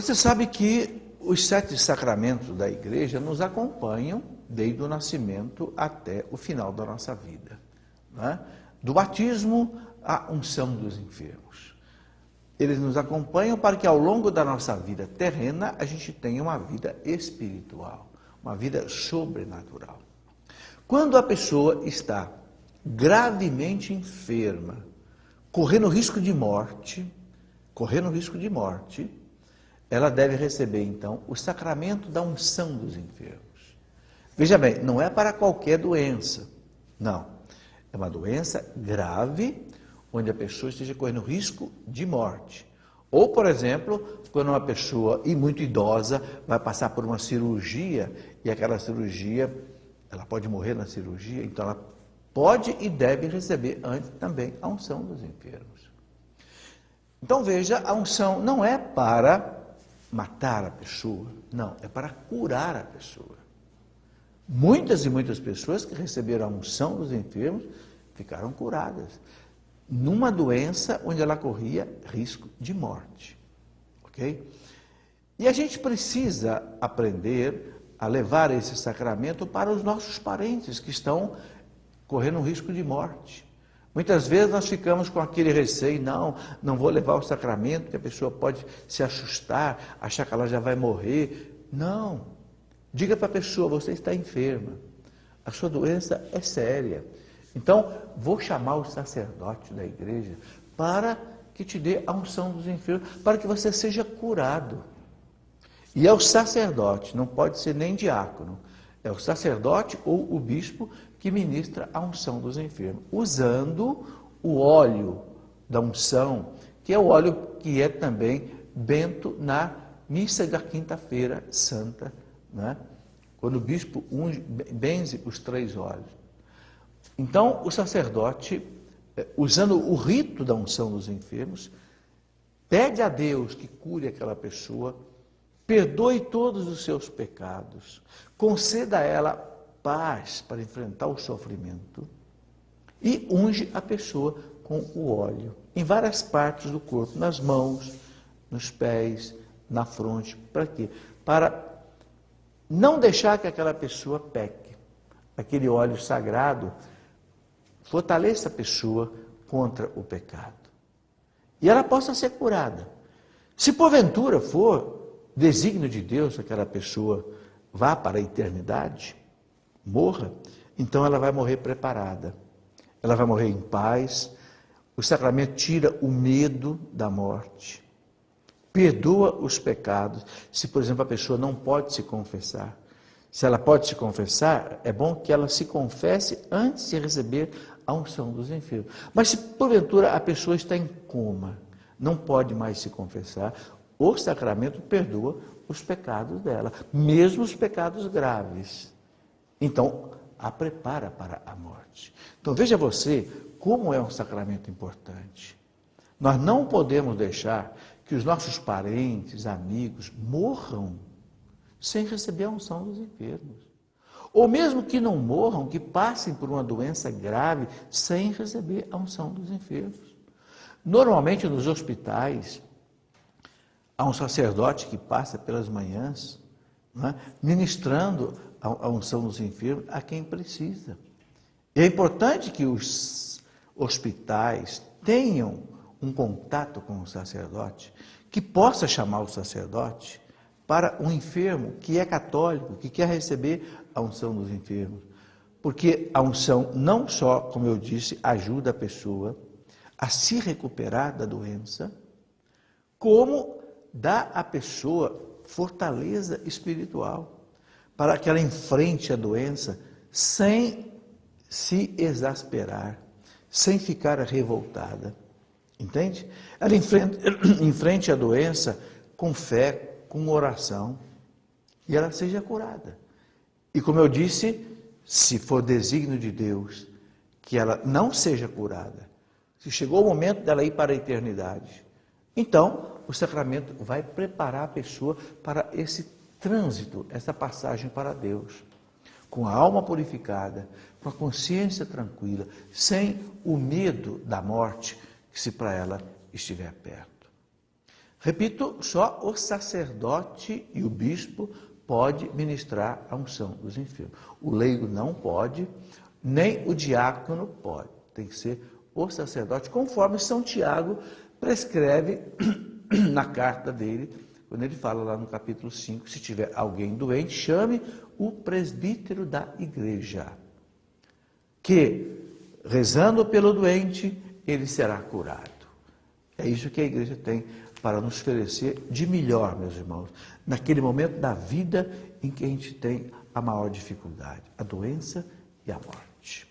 Você sabe que os 7 sacramentos da igreja nos acompanham desde o nascimento até o final da nossa vida, né? Do batismo à unção dos enfermos. Eles nos acompanham para que ao longo da nossa vida terrena a gente tenha uma vida espiritual, uma vida sobrenatural. Quando a pessoa está gravemente enferma, correndo risco de morte, ela deve receber, então, o sacramento da unção dos enfermos. Veja bem, não é para qualquer doença, não. É uma doença grave, onde a pessoa esteja correndo risco de morte. Ou, por exemplo, quando uma pessoa, e muito idosa, vai passar por uma cirurgia, e aquela cirurgia, ela pode morrer na cirurgia, então ela pode e deve receber antes também a unção dos enfermos. Então veja, a unção não é para matar a pessoa, não, é para curar a pessoa. Muitas e muitas pessoas que receberam a unção dos enfermos ficaram curadas, numa doença onde ela corria risco de morte, ok? E a gente precisa aprender a levar esse sacramento para os nossos parentes que estão correndo um risco de morte. Muitas vezes nós ficamos com aquele receio, não vou levar o sacramento, que a pessoa pode se assustar, achar que ela já vai morrer. Não, diga para a pessoa, você está enferma, a sua doença é séria. Então, vou chamar o sacerdote da igreja para que te dê a unção dos enfermos, para que você seja curado. E é o sacerdote, não pode ser nem diácono, é o sacerdote ou o bispo que ministra a unção dos enfermos, usando o óleo da unção, que é o óleo que é também bento na missa da quinta-feira santa, né? Quando o bispo benze os 3 óleos. Então, o sacerdote, usando o rito da unção dos enfermos, pede a Deus que cure aquela pessoa, perdoe todos os seus pecados, conceda a ela paz para enfrentar o sofrimento e unge a pessoa com o óleo em várias partes do corpo, nas mãos, nos pés, na fronte. Para quê? Para não deixar que aquela pessoa peque. Aquele óleo sagrado fortaleça a pessoa contra o pecado. E ela possa ser curada. Se porventura for desígnio de Deus que aquela pessoa vá para a eternidade, morra, então ela vai morrer preparada. Ela vai morrer em paz. O sacramento tira o medo da morte. Perdoa os pecados. Se, por exemplo, a pessoa não pode se confessar. Se ela pode se confessar, é bom que ela se confesse antes de receber a unção dos enfermos. Mas se porventura a pessoa está em coma, não pode mais se confessar, o sacramento perdoa os pecados dela, mesmo os pecados graves. Então, a prepara para a morte. Então, veja você como é um sacramento importante. Nós não podemos deixar que os nossos parentes, amigos, morram sem receber a unção dos enfermos. Ou mesmo que não morram, que passem por uma doença grave sem receber a unção dos enfermos. Normalmente, nos hospitais, há um sacerdote que passa pelas manhãs, né, ministrando a unção dos enfermos a quem precisa. E é importante que os hospitais tenham um contato com o sacerdote, que possa chamar o sacerdote para um enfermo que é católico, que quer receber a unção dos enfermos. Porque a unção não só, como eu disse, ajuda a pessoa a se recuperar da doença, como dá à pessoa fortaleza espiritual, para que ela enfrente a doença sem se exasperar, sem ficar revoltada. Entende? Ela enfrente a doença com fé, com oração, e ela seja curada. E como eu disse, se for desígnio de Deus que ela não seja curada, se chegou o momento dela ir para a eternidade, então o sacramento vai preparar a pessoa para esse trânsito, essa passagem para Deus, com a alma purificada, com a consciência tranquila, sem o medo da morte, se para ela estiver perto. Repito, só o sacerdote e o bispo pode ministrar a unção dos enfermos. O leigo não pode, nem o diácono pode. Tem que ser o sacerdote, conforme São Tiago prescreve na carta dele, quando ele fala lá no capítulo 5, se tiver alguém doente, chame o presbítero da igreja, que, rezando pelo doente, ele será curado. É isso que a igreja tem para nos oferecer de melhor, meus irmãos, naquele momento da vida em que a gente tem a maior dificuldade, a doença e a morte.